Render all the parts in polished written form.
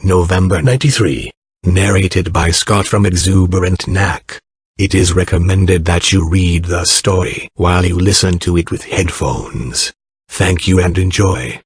November 93. Narrated by Scott from Exuberant Knack. It is recommended that you read the story while you listen to it with headphones. Thank you and enjoy.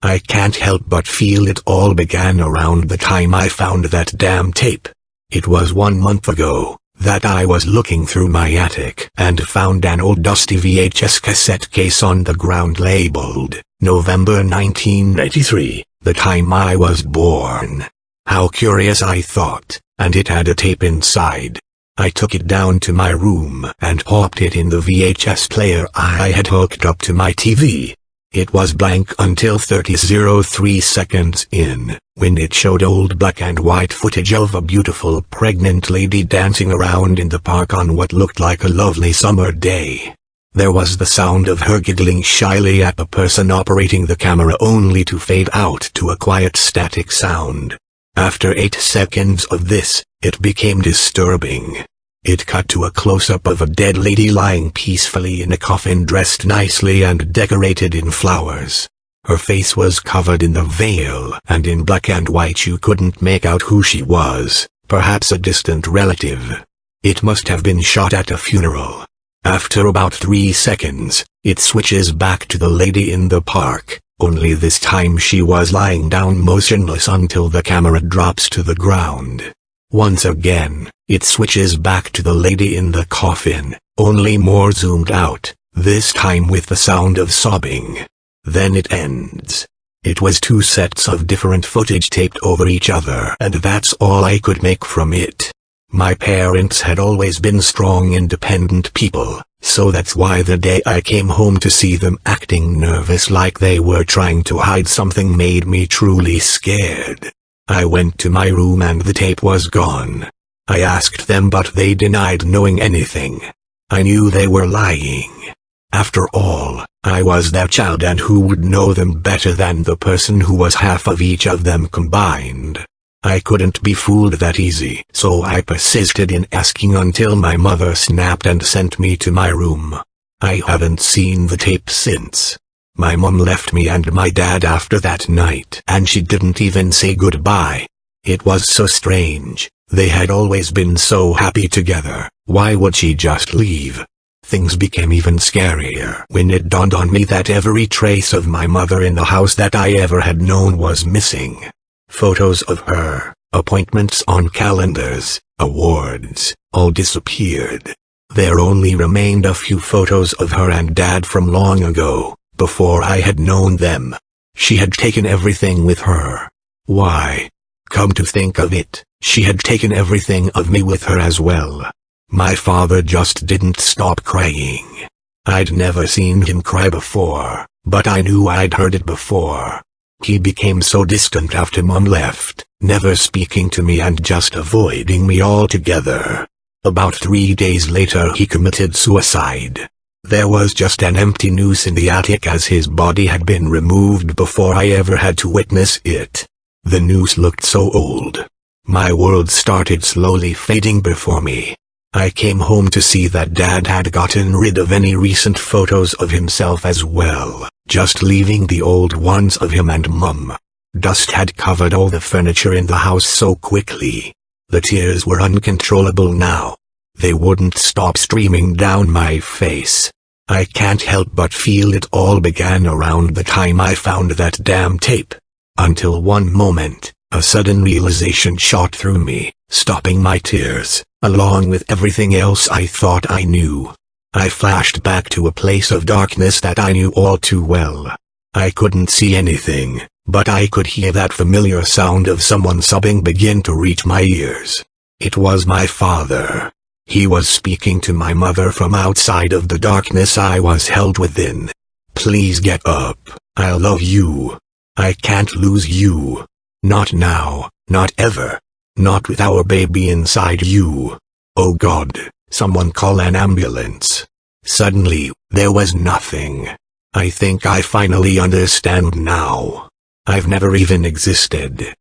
I can't help but feel it all began around the time I found that damn tape. It was 1 month ago that I was looking through my attic and found an old dusty VHS cassette case on the ground labeled November 1993, the time I was born. How curious, I thought, and it had a tape inside. I took it down to my room and popped it in the VHS player I had hooked up to my TV. It was blank until 30:03 seconds in, when it showed old black and white footage of a beautiful pregnant lady dancing around in the park on what looked like a lovely summer day. There was the sound of her giggling shyly at the person operating the camera, only to fade out to a quiet static sound. After 8 seconds of this, it became disturbing. It cut to a close-up of a dead lady lying peacefully in a coffin dressed nicely and decorated in flowers. Her face was covered in the veil, and in black and white you couldn't make out who she was, perhaps a distant relative. It must have been shot at a funeral. After about 3 seconds, it switches back to the lady in the park, only this time she was lying down motionless until the camera drops to the ground. Once again, it switches back to the lady in the coffin, only more zoomed out, this time with the sound of sobbing. Then it ends. It was 2 sets of different footage taped over each other, and that's all I could make from it. My parents had always been strong, independent people, so that's why the day I came home to see them acting nervous like they were trying to hide something made me truly scared. I went to my room and the tape was gone. I asked them, but they denied knowing anything. I knew they were lying. After all, I was their child, and who would know them better than the person who was half of each of them combined? I couldn't be fooled that easy, so I persisted in asking until my mother snapped and sent me to my room. I haven't seen the tape since. My mom left me and my dad after that night, and she didn't even say goodbye. It was so strange. They had always been so happy together. Why would she just leave? Things became even scarier when it dawned on me that every trace of my mother in the house that I ever had known was missing. Photos of her, appointments on calendars, awards, all disappeared. There only remained a few photos of her and Dad from long ago, before I had known them. She had taken everything with her. Why? Come to think of it, she had taken everything of me with her as well. My father just didn't stop crying. I'd never seen him cry before, but I knew I'd heard it before. He became so distant after Mom left, never speaking to me and just avoiding me altogether. About 3 days later he committed suicide. There was just an empty noose in the attic, as his body had been removed before I ever had to witness it. The noose looked so old. My world started slowly fading before me. I came home to see that Dad had gotten rid of any recent photos of himself as well, just leaving the old ones of him and Mum. Dust had covered all the furniture in the house so quickly. The tears were uncontrollable now. They wouldn't stop streaming down my face. I can't help but feel it all began around the time I found that damn tape. Until one moment, a sudden realization shot through me, stopping my tears, along with everything else I thought I knew. I flashed back to a place of darkness that I knew all too well. I couldn't see anything, but I could hear that familiar sound of someone sobbing begin to reach my ears. It was my father. He was speaking to my mother from outside of the darkness I was held within. Please get up, I love you. I can't lose you. Not now, not ever. Not with our baby inside you. Oh God, someone call an ambulance. Suddenly, there was nothing. I think I finally understand now. I've never even existed.